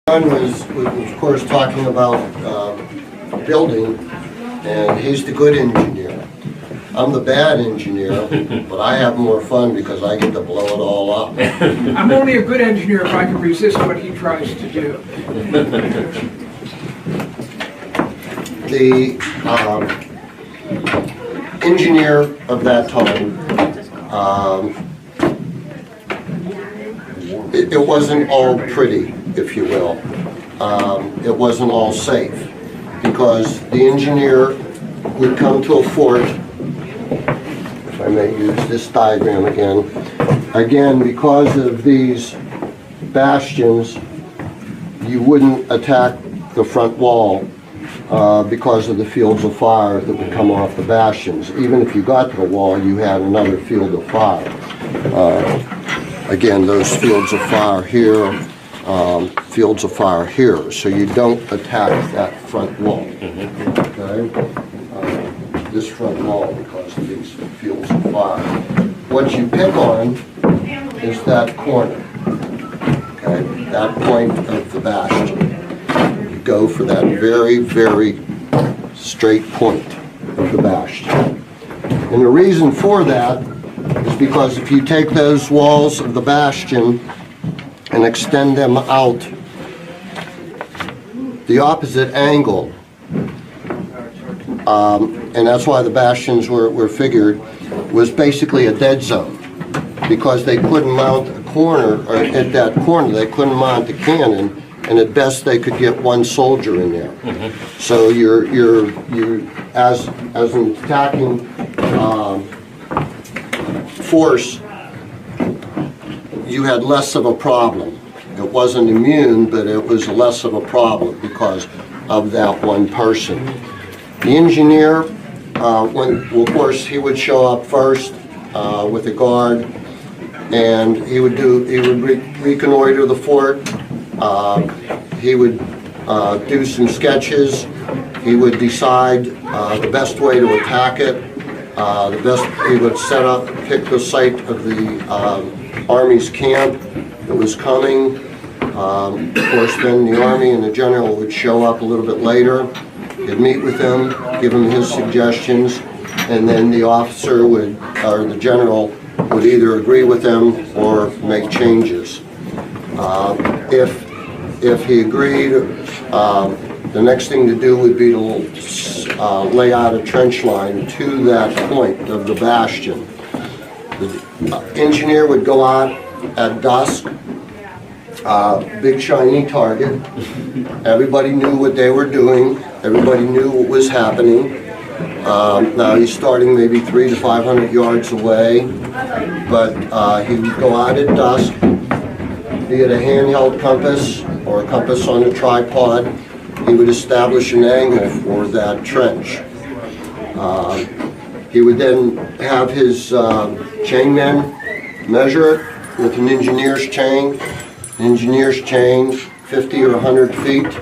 John was of course talking about building, and he's the good engineer. I'm the bad engineer, but I have more fun because I get to blow it all up. I'm only a good engineer if I can resist what he tries to do. The engineer of that time, it wasn't all pretty, if you will. It wasn't all safe, because the engineer would come to a fort, if I may use this diagram again, because of these bastions, you wouldn't attack the front wall because of the fields of fire that would come off the bastions. Even if you got to the wall, you had another field of fire. Again, those fields of fire here, fields of fire here, so you don't attack that front wall. Okay? This front wall, because of these fields of fire. What you pick on is that corner, okay? That point of the bastion. You go for that very, very straight point of the bastion. And the reason for that is because if you take those walls of the bastion and extend them out the opposite angle, and that's why the bastions were figured, was basically a dead zone, because they couldn't mount a corner, or at that corner they couldn't mount a cannon, and at best they could get one soldier in there. So you're as an attacking force, you had less of a problem. It wasn't immune, but it was less of a problem because of that one person. The engineer, of course, he would show up first with a guard, and he would reconnoiter the fort. He would do some sketches. He would decide the best way to attack it. He would pick the site of the Army's camp that was coming. Of course, then the Army and the general would show up a little bit later. He'd meet with him, give him his suggestions, and then the officer or the general would either agree with them or make changes. If he agreed, the next thing to do would be to lay out a trench line to that point of the bastion. The engineer would go out at dusk, big shiny target. Everybody knew what they were doing. Everybody knew what was happening. Now he's starting maybe 300 to 500 yards away, but he would go out at dusk, be it a handheld compass or a compass on a tripod. He would establish an angle for that trench. He would then have his chain men measure it with an engineer's chain. Engineer's chain, 50 or 100 feet.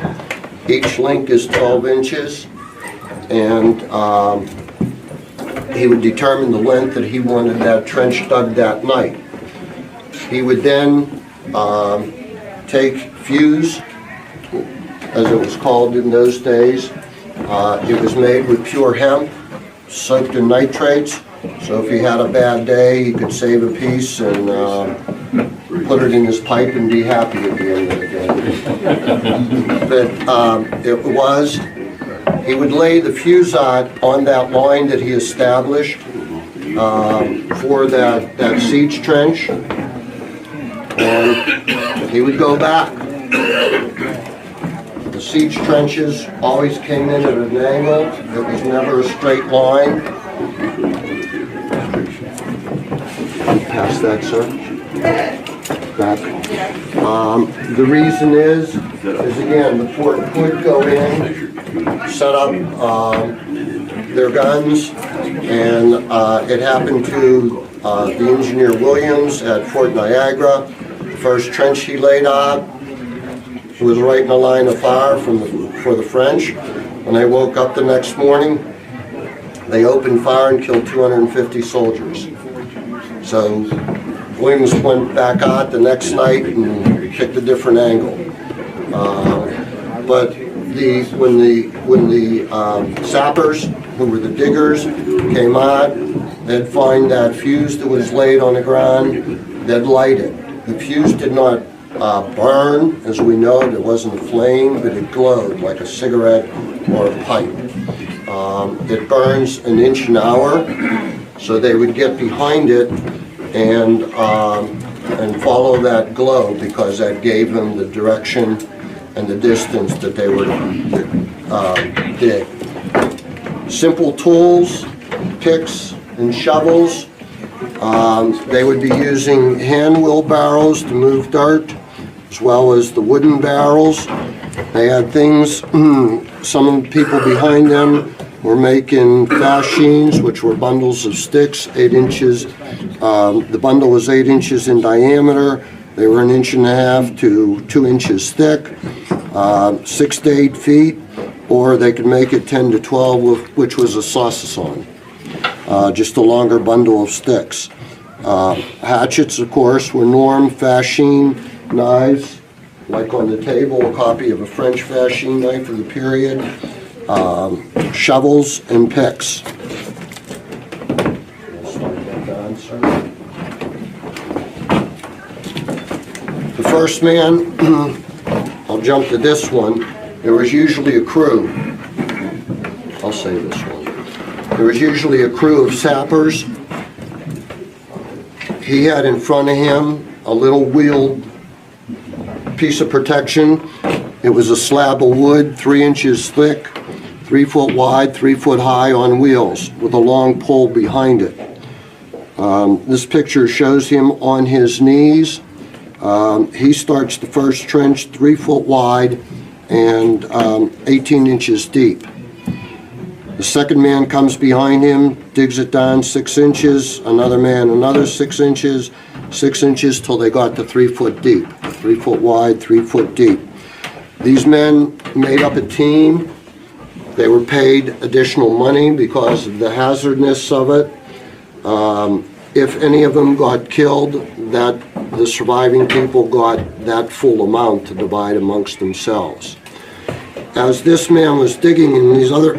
Each link is 12 inches. And he would determine the length that he wanted that trench dug that night. He would then take fuse, as it was called in those days. It was made with pure hemp, soaked in nitrates, so if he had a bad day, he could save a piece and put it in his pipe and be happy at the end of the day. But he would lay the fuse on that line that he established for that siege trench, and he would go back. The siege trenches always came in at an angle. It was never a straight line. Pass that, sir. Back. The reason is again, the fort could go in, set up their guns, and it happened to the engineer Williams at Fort Niagara. The first trench he laid out was right in the line of fire for the French. When they woke up the next morning, they opened fire and killed 250 soldiers. So Williams went back out the next night and picked a different angle. But when the sappers, who were the diggers, came out, they'd find that fuse that was laid on the ground, they'd light it. The fuse did not burn, as we know, there wasn't a flame, but it glowed like a cigarette or a pipe. It burns an inch an hour, so they would get behind it and follow that glow, because that gave them the direction and the distance that they would dig. Simple tools, picks and shovels. They would be using hand wheelbarrows to move dirt, as well as the wooden barrels. They had things, some of the people behind them were making fascines, which were bundles of sticks, 8 inches. The bundle was 8 inches in diameter. They were 1.5 inches to 2 inches thick, 6 to 8 feet, or they could make it 10 to 12, which was a saucisson, just a longer bundle of sticks. Hatchets, of course, were norm. Fascine knives, like on the table, a copy of a French fascine knife of the period. Shovels and picks. The first man, I'll jump to this one. There was usually a crew. I'll say this one. There was usually a crew of sappers. He had in front of him a little wheeled piece of protection. It was a slab of wood, 3 inches thick, 3 foot wide, 3 foot high, on wheels with a long pole behind it. This picture shows him on his knees. He starts the first trench 3 foot wide and 18 inches deep. The second man comes behind him, digs it down 6 inches, another man another 6 inches, 6 inches till they got to 3 foot deep, 3 foot wide, 3 foot deep. These men made up a team. They were paid additional money because of the hazardness of it. If any of them got killed, the surviving people got that full amount to divide amongst themselves. As this man was digging and these other,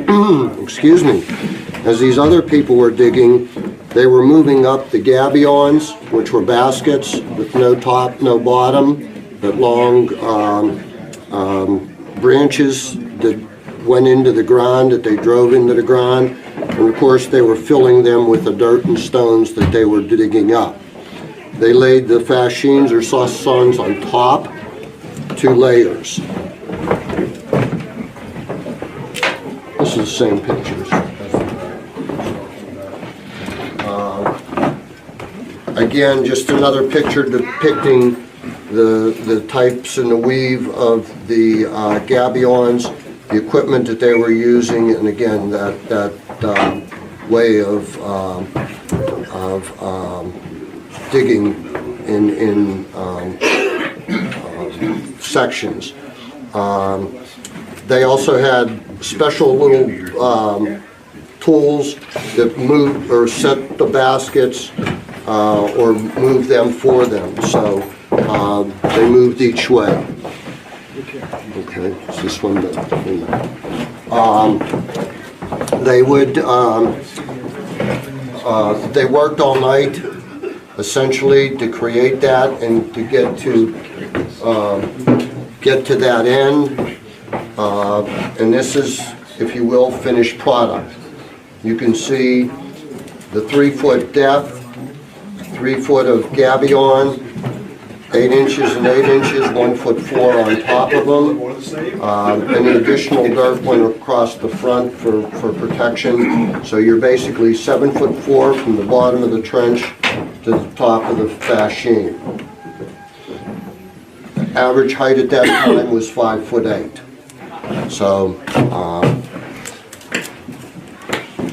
as these other people were digging, they were moving up the gabions, which were baskets with no top, no bottom, but long branches that went into the ground, that they drove into the ground. And of course, they were filling them with the dirt and stones that they were digging up. They laid the fascines or saucisons on top, 2 layers. This is the same pictures. Again, just another picture depicting the types and the weave of the gabions, the equipment that they were using, and again, that way of digging in sections. They also had special little tools that move or set the baskets or move them for them. So they moved each way. Okay, it's this one. They would. They worked all night, essentially, to create that and to get to that end. And this is, if you will, finished product. You can see the 3 foot depth, 3 foot of gabion, 8 inches and 8 inches, 1 foot 4 on top of them. And the additional dirt went across the front for protection. So you're basically 7 foot 4 from the bottom of the trench to the top of the fascine. Average height at that time was 5 foot 8. So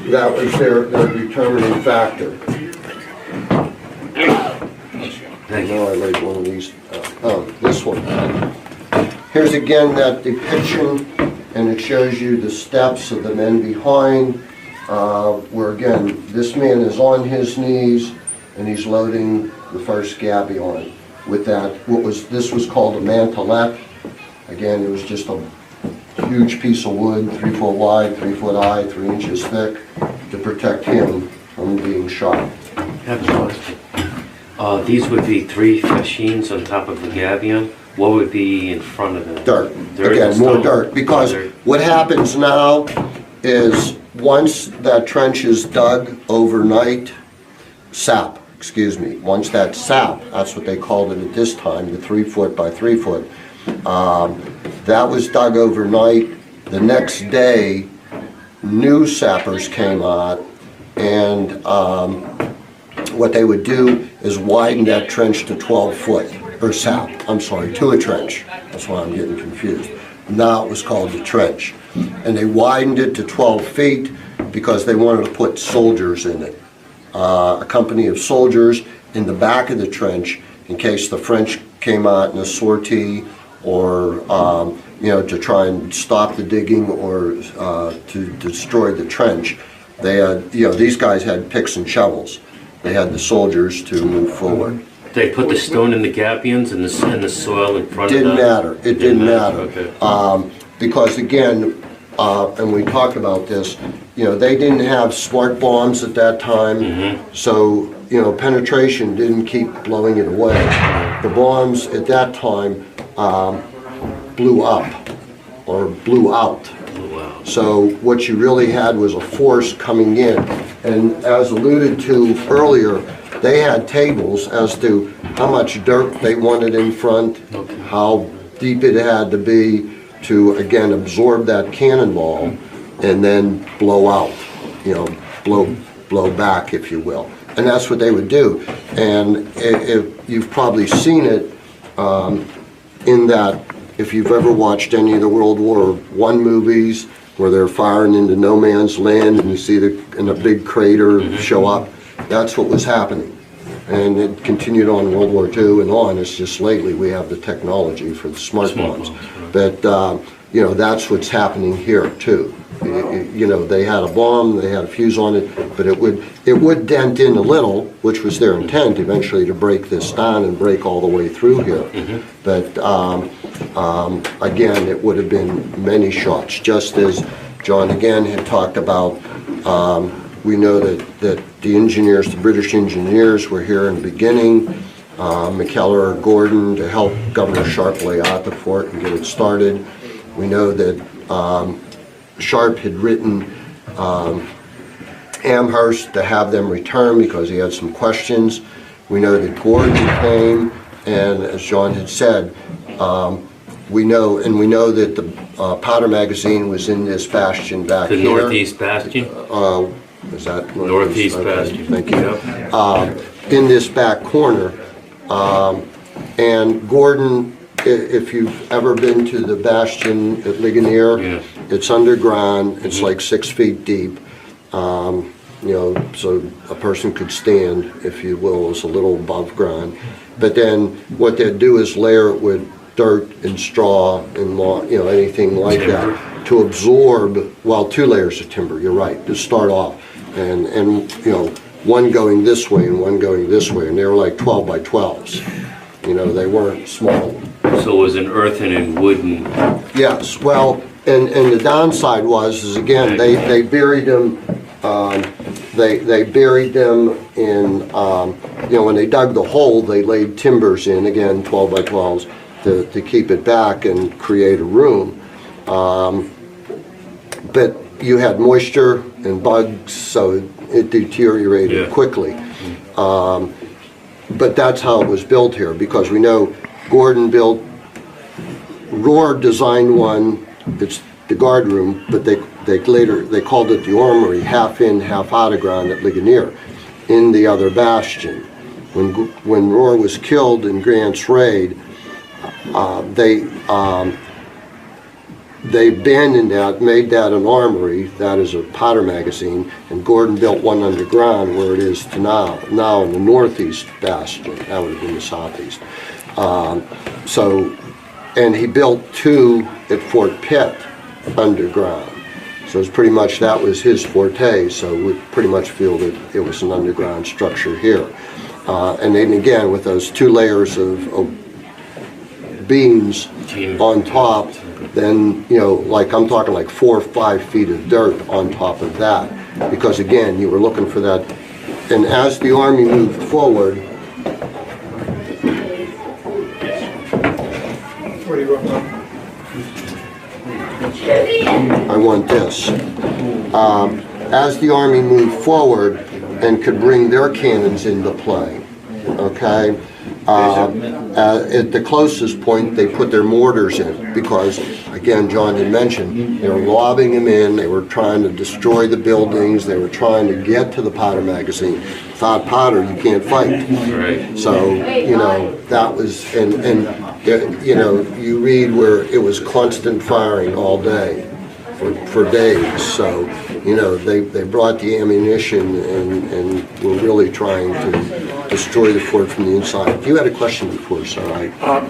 that was their determining factor. I know I laid one of these, this one. Here's again that depiction, and it shows you the steps of the men behind, where again, this man is on his knees, and he's loading the first gabion with that, this was called a mantelet. I Again, it was just a huge piece of wood, 3 foot wide, 3 foot high, 3 inches thick, to protect him from being shot. These would be 3 machines on top of the gabion. What would be in front of them? Dirt. Dirt Again, and more stone? dirt. Because Dirt. what happens now is once that trench is dug overnight, once that sap, that's what they called it at this time, the 3 foot by 3 foot, that was dug overnight. The next day, new sappers came out, and what they would do is widen that trench to 12 foot, or sap, I'm sorry, to a trench. That's why I'm getting confused. Now it was called the trench. And they widened it to 12 feet because they wanted to put soldiers in it. A company of soldiers in the back of the trench in case the French came out in a sortie, or to try and stop the digging, or to destroy the trench. They had, these guys had picks and shovels. They had the soldiers to move forward. They put the stone in the gabions and the soil in front of Didn't them? matter. It didn't matter. Okay. Because again, and we talked about this, they didn't have smart bombs at that time, so penetration didn't keep blowing it away. The bombs at that time blew up or blew out. Wow. So what you really had was a force coming in, and as alluded to earlier, they had tables as to how much dirt they wanted in front, how deep it had to be to, again, absorb that cannonball and then blow out, blow back, if you will. And that's what they would do. And if you've probably seen it in that, if you've ever watched any of the World War I movies where they're firing into no man's land and you see in a big crater show up, that's what was happening. And it continued on in World War II and on. It's just lately we have the technology for the smart bombs. But, that's what's happening here too. They had a bomb, they had a fuse on it, but it would dent in a little, which was their intent eventually, to break this down and break all the way through here. But again, it would have been many shots, just as John again had talked about. We know that the engineers, the British engineers, were here in the beginning. McKellar, Gordon, to help Governor Sharp lay out the fort and get it started. We know that Sharp had written Amherst to have them return because he had some questions. We know that Gordon came, and as John had said, we know that the powder magazine was in this bastion back The here. northeast bastion? Is that Northeast okay, bastion. thank you. Yep. In this back corner, and Gordon, if you've ever been to the bastion at Ligonier, Yeah. it's underground. It's like 6 feet deep. So a person could stand, if you will, is a little above ground. But then what they'd do is layer it with dirt and straw and anything like Timber. that to absorb. Well, 2 layers of timber. You're right. To start off, and one going this way and one going this way, and they were like 12 by 12s. They weren't small. So it was an earthen and wooden. Yes, well, and the downside is again, they buried them, they buried them in, when they dug the hole, they laid timbers in, again, 12 by 12s, to keep it back and create a room. But you had moisture and bugs, so it deteriorated quickly. But that's how it was built here, because we know Gordon built, Rohr designed one, it's the guard room, but they called it the armory, half in, half out of ground at Ligonier, in the other bastion. When Rohr was killed in Grant's raid, they abandoned that, made that an armory, that is a powder magazine, and Gordon built one underground where it is to now in the northeast bastion. That would have been the southeast. And he built 2 at Fort Pitt underground. So it's pretty much, that was his forte, so we pretty much feel that it was an underground structure here. And then again, with those 2 layers of beams on top, then, you know, like I'm talking like 4 or 5 feet of dirt on top of that. Because again, you were looking for that. And as the Army moved forward, What do you want? I want this. As the Army moved forward and could bring their cannons into play, okay? At the closest point, they put their mortars in because, again, John had mentioned, they were lobbing them in, they were trying to destroy the buildings, they were trying to get to the powder magazine. Without powder, you can't fight. Right. So, you know, that was, and you know, you read where it was constant firing all day for days. So, you know, they brought the ammunition and were really trying to destroy the fort from the inside. You had a question before, so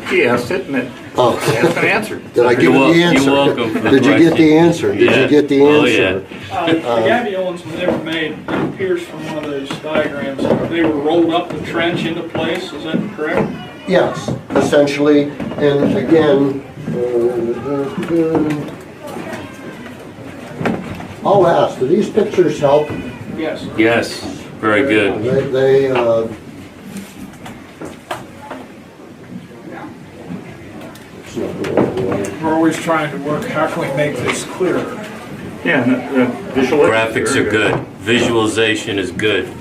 He asked it, and it has been answered. Did I give you the answer? You're welcome for the Did you get the question. answer? Did you get the Oh, answer? The gabions were never made, it appears from one of those diagrams, they were rolled up the trench into place, is that correct? Yes, essentially, and again, I'll ask, do these pictures help? Yes. Yes, very good. It's not the right way. We're always trying to work, how can we make this clearer? Yeah, and the visual. Graphics are good. Visualization is good.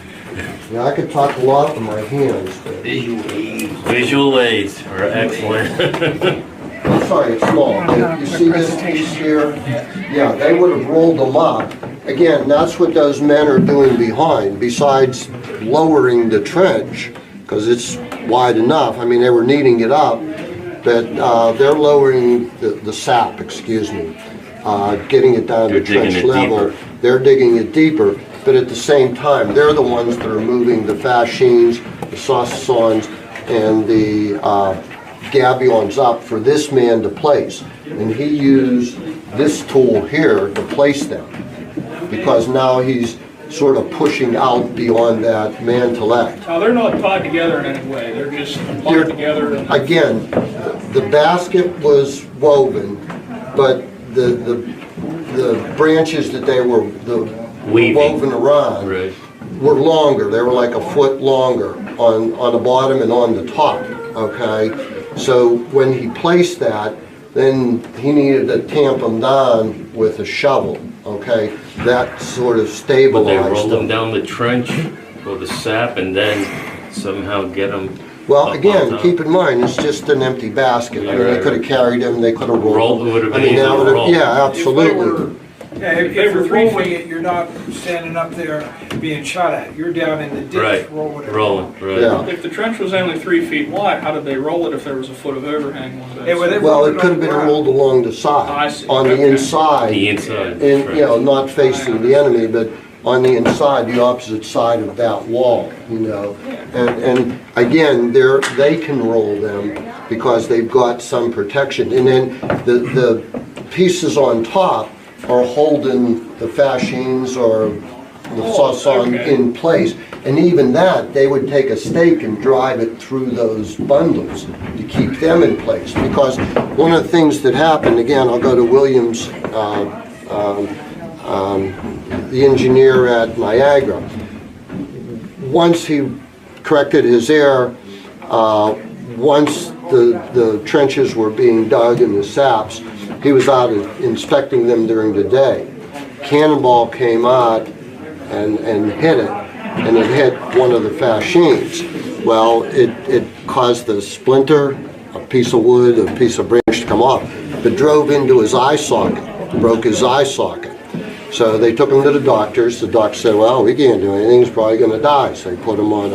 Yeah, I could talk a lot with my hands, but Visual aids are excellent. I'm sorry, it's small. You see this piece here? Yeah, they would have rolled them up. Again, that's what those men are doing behind, besides lowering the trench, because it's wide enough. I mean, they were kneading it up, but they're lowering the sap, excuse me, getting it down to They're digging trench it level. deeper. They're digging it deeper, but at the same time, they're the ones that are moving the fascines, the saucissons, and the gabions up for this man to place. And he used this tool here to place them, because now he's sort of pushing out beyond that mantelette. Now, they're not tied together in any way, they're just They're- plugged together and Again, the basket was woven, but the branches that they were Weaving. woven around Right. were longer. They were like a foot longer on the bottom and on the top, okay? So when he placed that, then he needed to tamp them down with a shovel, okay? That sort of But they stabilized roll them them. down the trench for the sap and then somehow get them. Well, up again, on top. keep in mind, it's just an empty basket. I mean, they Right. could have carried them, they could have rolled Roll, them. it would have I been mean, easy that to would have, roll. yeah, absolutely. Yeah, if They were you're 3 rolling feet. it, you're not standing up there being shot at, you're down in the ditch Right, rolling it. rolling, right. Yeah. if the trench was only 3 feet wide, how did they roll it if there was a foot of overhang on Yeah, well, those? Well, it could have been rolled along the I side, see. on the Okay. inside. The inside. And, right. you know, not facing the enemy, but on the inside, the opposite side of that wall, you know. And again, they can roll them because they've got some protection. And then the pieces on top are holding the fascines or the saucisson okay. in place. And even that, they would take a stake and drive it through those bundles to keep them in place. Because one of the things that happened, again, I'll go to Williams, the engineer at Niagara. Once he corrected his error, once the trenches were being dug and the saps, he was out inspecting them during the day. Cannonball came out and hit it, and it hit one of the fascines. Well, it caused a splinter, a piece of wood, a piece of branch to come off, but drove into his eye socket, broke his eye socket. So they took him to the doctors. The doctor said, well, we can't do anything, he's probably going to die. So they put him on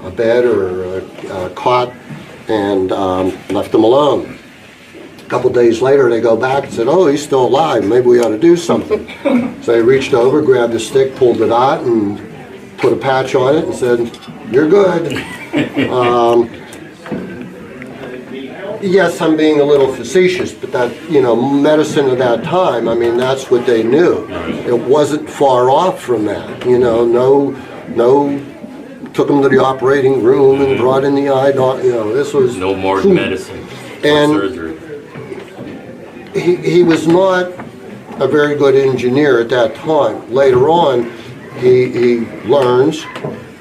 a bed or a cot and left him alone. A couple days later, they go back and said, oh, he's still alive, maybe we ought to do something. So they reached over, grabbed a stick, pulled it out, and put a patch on it and said, you're good. Yes, I'm being a little facetious, but that, you know, medicine at that time, I mean, that's what they knew. It wasn't far off from that, you know, no, took them to the operating room and brought in the eye, you know, this was... No more medicine. And surgery. he was not a very good engineer at that time. Later on, he learns,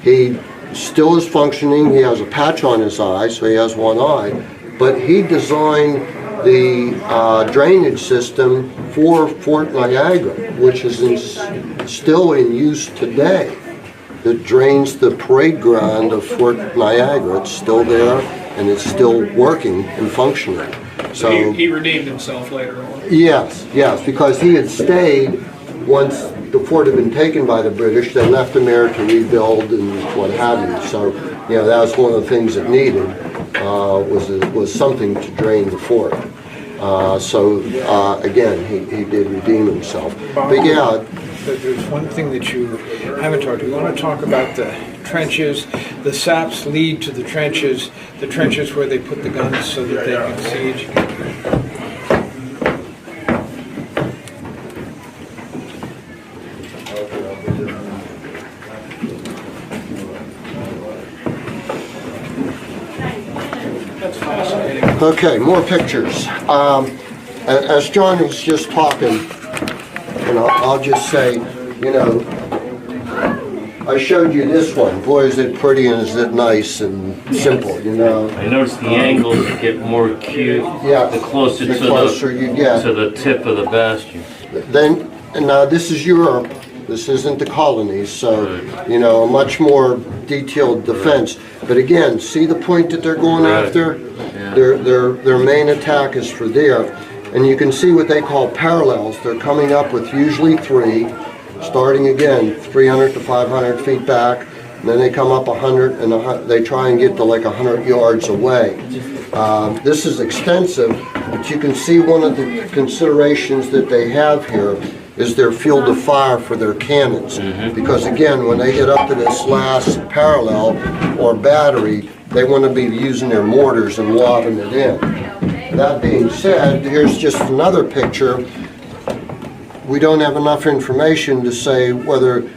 he still is functioning, he has a patch on his eye, so he has one eye, but he designed the drainage system for Fort Niagara, which is still in use today. It drains the parade ground of Fort Niagara. It's still there, and it's still working and functioning. So He redeemed himself later on. yes, because he had stayed once the fort had been taken by the British. They left him there to rebuild and what have you. So, that was one of the things it needed, was something to drain the fort. Again, he did redeem himself. But yeah, There's one thing that you haven't talked about. You want to talk about the trenches. The saps lead to the trenches where they put the guns so that they can siege. That's fascinating. okay, more pictures. As John was just talking, and I'll just say, I showed you this one. Boy, is it pretty and is it nice and simple, I noticed the angles get more acute Yeah, the closer, the to, closer you get. to the tip of the bastion. Then, and now this is Europe, this isn't the colonies, so, a much more detailed defense. But again, see the point that they're going Right. after? Yeah. Their main attack is for there. And you can see what they call parallels. They're coming up with usually 3, starting again 300 to 500 feet back, and then they come up 100, and they try and get to like 100 yards away. This is extensive, but you can see one of the considerations that they have here is their field of fire for their cannons. Because again, when they get up to this last parallel or battery, they want to be using their mortars and lobbing it in. That being said, here's just another picture. We don't have enough information to say whether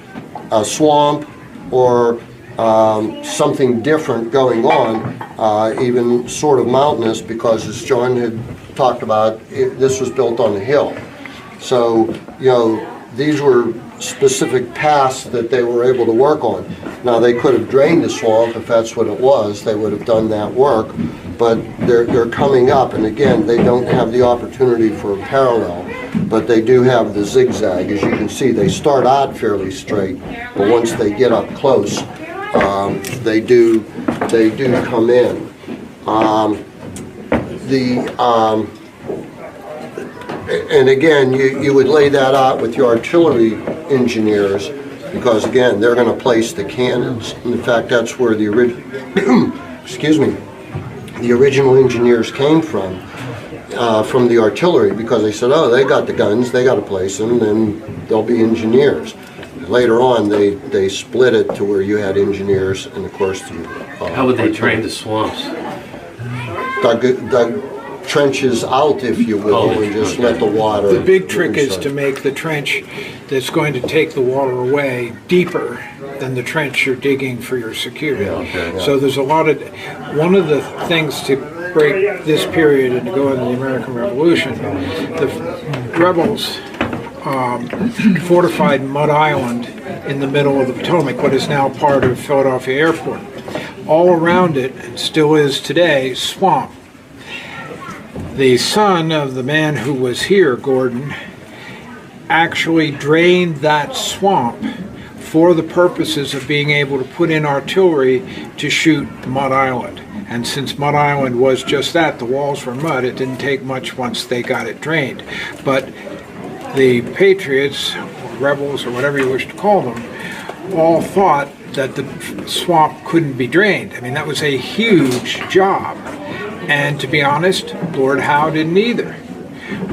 a swamp or something different going on, even sort of mountainous, because as John had talked about, this was built on a hill. So, these were specific paths that they were able to work on. Now, they could have drained the swamp if that's what it was. They would have done that work, but they're coming up, and again, they don't have the opportunity for a parallel, but they do have the zigzag. As you can see, they start out fairly straight, but once they get up close, they do come in. And again, you would lay that out with your artillery engineers, because again, they're going to place the cannons. In fact, that's where the original engineers came from the artillery, because they said, oh, they got the guns, they got to place them, then they'll be engineers. Later on, they split it to where you had engineers, and of course, How would they drain the swamps? dug trenches out, if you will, and just let the water. The big trick is to make the trench that's going to take the water away deeper than the trench you're digging for your security. So there's a lot of, one of the things to break this period and to go into the American Revolution, the rebels fortified Mud Island in the middle of the Potomac, what is now part of Philadelphia Airport. All around it, and still is today, swamp. The son of the man who was here, Gordon, actually drained that swamp for the purposes of being able to put in artillery to shoot Mud Island. And since Mud Island was just that, the walls were mud, it didn't take much once they got it drained. But the Patriots, or rebels, or whatever you wish to call them, all thought that the swamp couldn't be drained. I mean, that was a huge job. And to be honest, Lord Howe didn't either.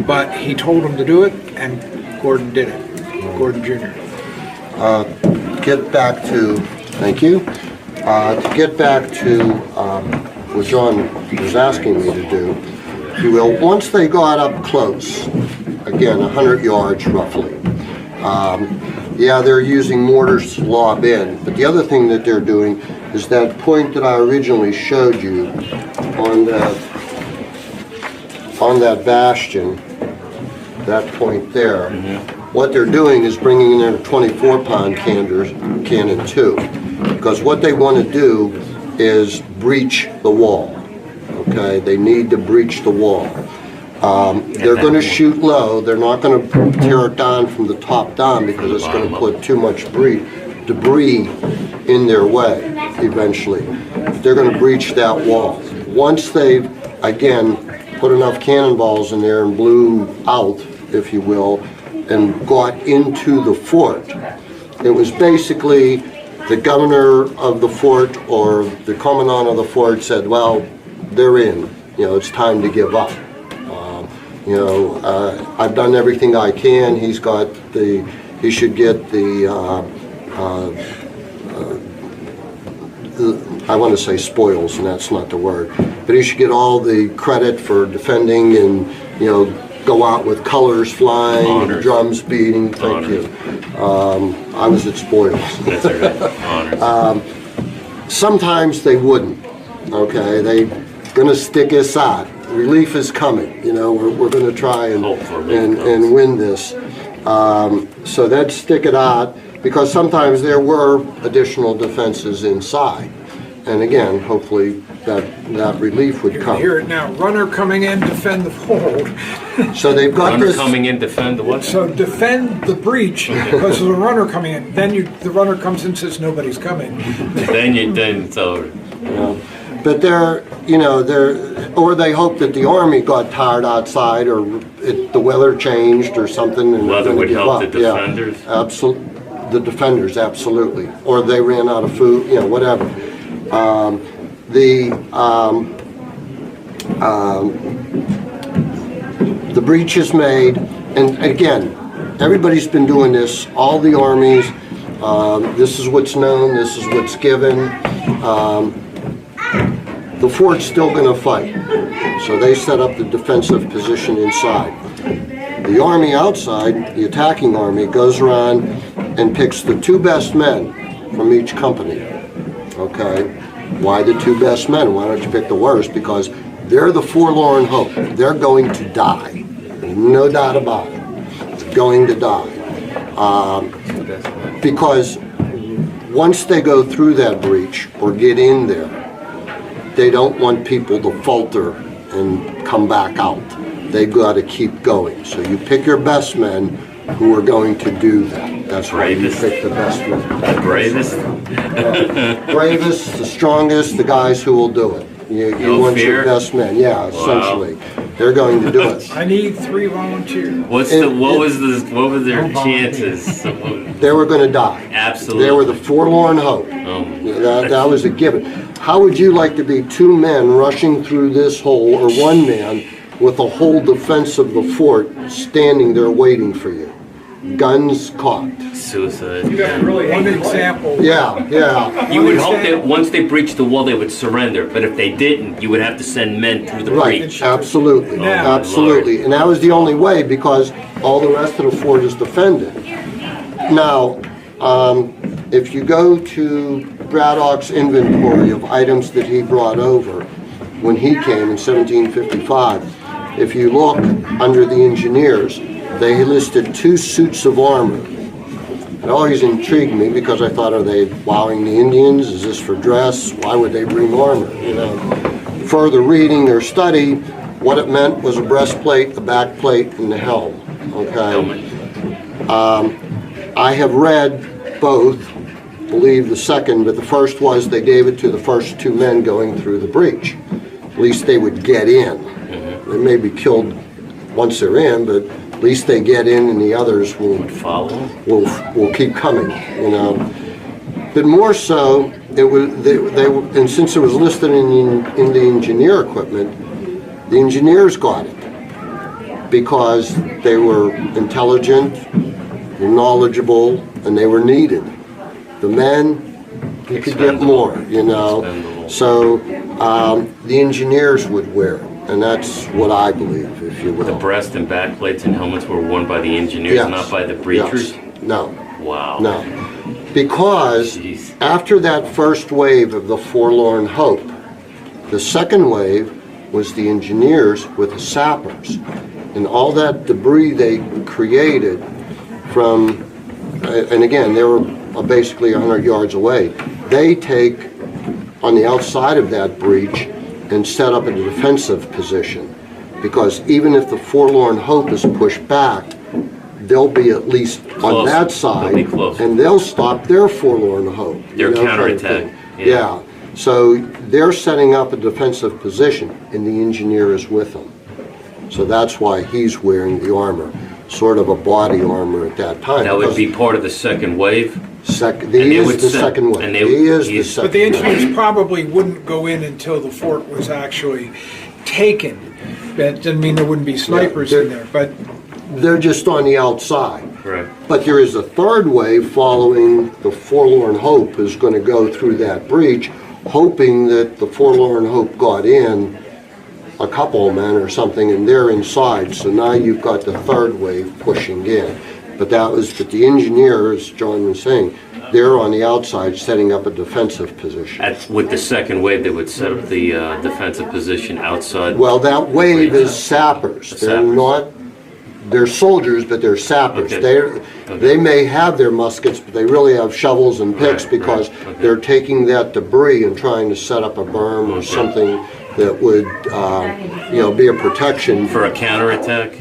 But he told him to do it, and Gordon did it. Gordon Jr. Get back to, thank you. To get back to what John was asking me to do, if you will, once they got up close, again, 100 yards roughly, yeah, they're using mortars to lob in, but the other thing that they're doing is that point that I originally showed you on on that bastion, that point there, what they're doing is bringing in their 24-pound cannon too. Because what they want to do is breach the wall, okay? They need to breach the wall. They're going to shoot low. They're not going to tear it down from the top down because it's going to put too much debris in their way eventually. They're going to breach that wall. Once they've, again, put enough cannonballs in there and blew out, if you will, and got into the fort, it was basically the governor of the fort or the commandant of the fort said, well, they're in. You know, it's time to give up. I've done everything I can. He should get I want to say spoils, and that's not the word, but he should get all the credit for defending and, go out with colors flying, Honors. drums beating. Thank Honors. you. I was at spoils. That's all right. Honors. Sometimes they wouldn't, okay? They're going to stick us out. Relief is coming, we're going to try and Hope for relief and win this. So they'd stick it out because sometimes there were additional defenses inside. And again, hopefully that relief would come. Hear it now, runner coming in, defend the hold. So they've got Runner this. coming in, defend the what? So defend the breach because of the runner coming in. Then the runner comes in and says nobody's coming. Then it's over. But or they hope that the army got tired outside, or the weather changed, or something. And Weather they're would gonna help give the up. defenders? Yeah, the defenders, absolutely. Or they ran out of food, whatever. The breach is made, and again, everybody's been doing this. All the armies. This is what's known. This is what's given. The fort's still going to fight, so they set up the defensive position inside. The army outside, the attacking army, goes around and picks the two best men from each company. Okay, why the two best men? Why don't you pick the worst? Because they're the forlorn hope. They're going to die. There's no doubt about it. They're going to die. Because once they go through that breach or get in there, they don't want people to falter and come back out. They've got to keep going. So you pick your best men who are going to do that. That's why you pick the best men. The bravest. Bravest, the strongest, the guys who will do it. You No want your fear? best men. Yeah, essentially. They're going to do it. I need 3 volunteers. What were their chances? They were going to die. Absolutely. They were the forlorn hope. That was a given. How would you like to be 2 men rushing through this hole, or 1 man with the whole defense of the fort standing there waiting for you? Guns cocked. Suicide. You got to really hate One your life. example. Yeah. You would hope that once they breached the wall, they would surrender. But if they didn't, you would have to send men through the Right, breach. absolutely, Now- absolutely. And that was the only way, because all the rest of the fort is defended. Now, if you go to Braddock's inventory of items that he brought over when he came in 1755, if you look under the engineers, they listed 2 suits of armor. It always intrigued me because I thought, are they wowing the Indians? Is this for dress? Why would they bring armor? Further reading or study, what it meant was a breastplate, a backplate, and the helm. Okay. I have read both, believe the second, but the first was they gave it to the first 2 men going through the breach. At least they would get in. They may be killed once they're in, but at least they get in, and the others will keep coming. But more so, it was and since it was listed in the engineer equipment, the engineers got it because they were intelligent, knowledgeable, and they were needed. The men, you could get more, So the engineers would wear it, and that's what I believe, if you will. The breast and back plates and helmets were worn by the engineers, Yes. not by the breachers? Yes. No. Wow. No, because Jeez. after that first wave of the forlorn hope, the second wave was the engineers with the sappers. And all that debris they created from, and again, they were basically 100 yards away, they take on the outside of that breach and set up a defensive position. Because even if the forlorn hope is pushed back, they'll be at least on Closer. that side, They'll be closer. and they'll stop their forlorn hope. Their kind of counterattack, thing. yeah. So they're setting up a defensive position, and the engineer is with them. So that's why he's wearing the armor, sort of a body armor at that time. That would be part of the second wave? He they is would the set- second one. and He they- is the he's- second But the one. engineers probably wouldn't go in until the fort was actually taken. That doesn't mean there wouldn't be snipers in there, but They're just on the outside. Correct. But there is a third wave following the forlorn hope is going to go through that breach, hoping that the forlorn hope got in, a couple of men or something, and they're inside. So now you've got the third wave pushing in. But the engineers, John was saying, they're on the outside setting up a defensive position. With the second wave, they would set up the defensive position outside. Well, that wave is sappers. They're Sappers. not, they're soldiers, but they're sappers. Okay. They may have their muskets, but they really have shovels and picks Right, because right, okay. they're taking that debris and trying to set up a berm or Okay. something that would, be a protection For a counterattack?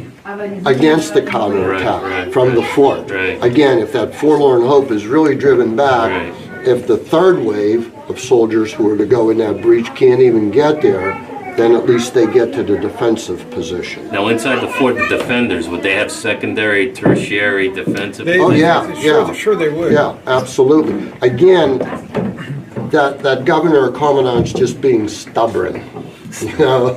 against the counterattack Right, from the fort. right. Again, if that forlorn hope is really driven back, Right. if the third wave of soldiers who are to go in that breach can't even get there, then at least they get to the defensive position. Now, inside the fort, the defenders, would they have secondary, tertiary, defensive? they, Oh, yeah, yeah. sure they would. Yeah, absolutely. Again, that governor or commandant's just being stubborn. You know,